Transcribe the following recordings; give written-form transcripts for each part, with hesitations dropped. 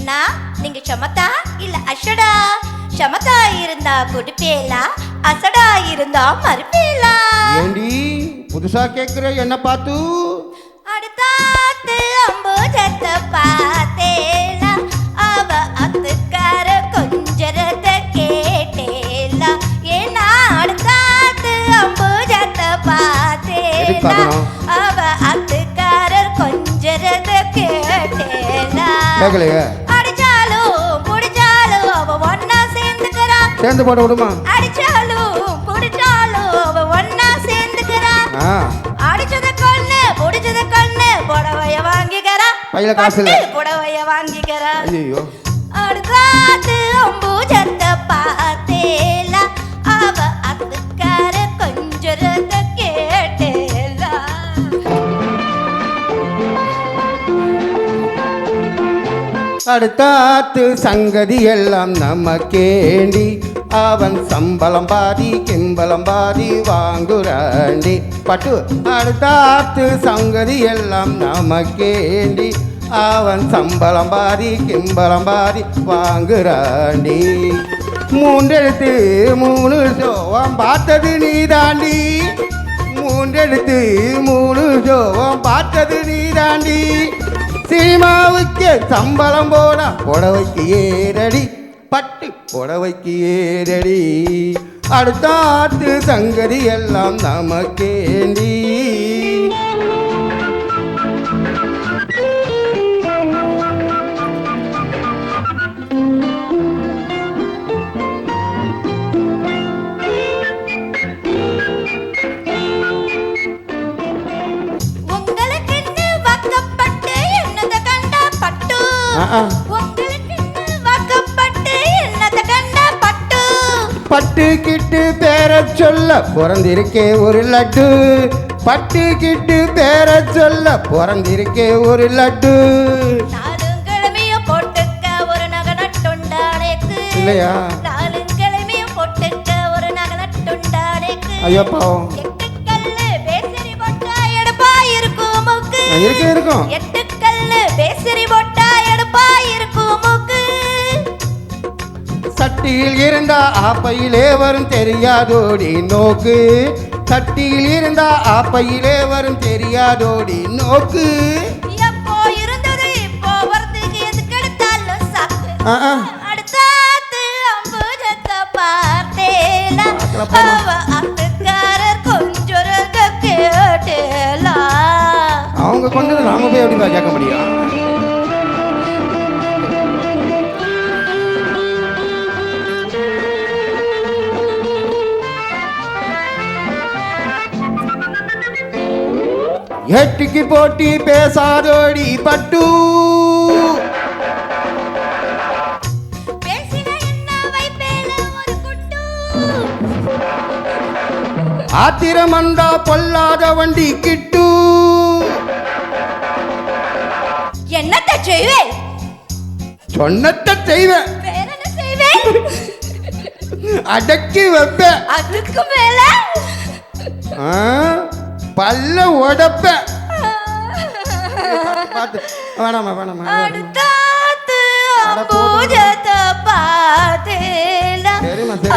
அண்ணா நீங்க சமத்தா இல்ல அஷடா? சமத்தா இருந்தா குடிப்பேலா, அசடா இருந்தா மறுப்பேலா? ஏண்டி புதுசா கேக்குற என்ன பார்த்து? அடுத்தாத்து அம்புஜத்தை பார்த்தேலா, அவ அத்துக்கார கொஞ்சரத கேட்டேலா. ஏன்னா அடுத்தாத்து அம்புஜத்தை பார்த்தேலா, அவ அத்துக்காரர் கொஞ்சரத கேட்டேலா. அடிச்சாலும் புடிச்சாலும் அவ ஒன்னா சேர்ந்துக்கிறா. சேர்ந்து போட விடுமா? அடிச்சாலும் புடிச்சாலும் அவ ஒன்னா சேர்ந்துக்கிறா. அடிச்சத கொன்னு புடிச்சத கொன்னு புடவைய வாங்கிக்கிறா. பையில காசு இல்ல, புடவைய வாங்கிக்கிறா. ஐயோ அடுத்தாத்து அம்புஜத்தை பார்த்தேலா, அவ அத்துக்கார கொஞ்சரத கேட்டேலா. அடுத்தாத்து சங்கதி எல்லாம் நமக்கேண்டி, அவன் சம்பளம் பாதி கிம்பளம் பாதி வாங்குறாண்டி. பட்டு அடுத்தாத்து சங்கதி எல்லாம் நமக்கேண்டி, அவன் சம்பளம் பாதி கிம்பளம் பாதி வாங்குறாண்டி. மூன்றெழுத்து மூணு ஜோவம் பார்த்தது நீ தாண்டி, மூன்றெழுத்து மூணு ஜோவம் பார்த்தது நீ தாண்டி. சினிமாவுக்கு சம்பளம் போனா புடவைக்கு ஏறடி, பட்டு புடவைக்கு ஏறடி. அடுத்தாத்து சங்கதி எல்லாம் நமக்கேண்டி. பட்டு கிட்டு பேர சொல்ல பிறந்திருக்கே ஒரு லட்டு, பட்டு கிட்டு பேர சொல்ல பிறந்திருக்கே ஒரு லட்டு. நாலுங்கிழமையும் போட்டுக்க ஒரு நகை நட்டுண்டானேக்கு இல்லையா? நாலுங்கிழமையும் போட்டுக்க ஒரு நகை நட்டுண்டானேக்கு. ஐயோ பாவம். எட்டுக்கல்லு பேசரி போட்டா எடுப்பா இருக்கும் மூக்கு. இருக்கும். எட்டுக்கல்லு பேசரி போட்டா எடுப்பா இருக்கும் மூக்கு. சட்டியில் இருந்தா ஆப்பையிலே வரும் தெரியாதோடி நோக்கு, சட்டியில் இருந்தா ஆப்பையிலே வரும் தெரியாதோடி நோக்கு. எப்போ இருந்தது இப்போ வரதுக்கு எதுக்கு எடுத்தாலும் சாக்கு. அடுத்தாத்து அம்புஜத்தை பார்த்தேலா, அவ அத்துக்காரர் கொஞ்சரத கேட்டேலா. அவங்க கொண்டது நாம போய் எப்படி கேட்க முடியும்? எட்டுக்கு போட்டி பேசாதோடி பட்டு, ஆத்திரமண்டா பொல்லாத வண்டி கிட்டு. என்னத்த செய்வேன்? சொன்னத்த செய்வேன். வேற என்ன செய்வேன்? அடக்கி வைப்பேன். அதுக்கு மேல பல்ல உடப்ப. வேணாமா வேணாமா. அடுத்தாத்து அம்புஜத்தை பார்த்தேலா,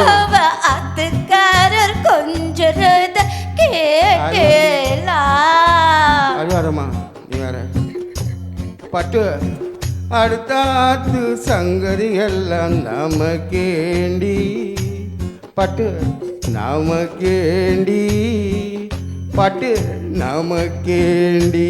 அவ அத்துக்காரர் கொஞ்சரத கேட்டேலா. அழுவாரம்மா நீ வேற. பட்டு அடுத்தாத்து சங்கதி எல்லாம் நமக்கேண்டி, பட்டு நமக்கேண்டி, பட்டு நமக்கேண்டி.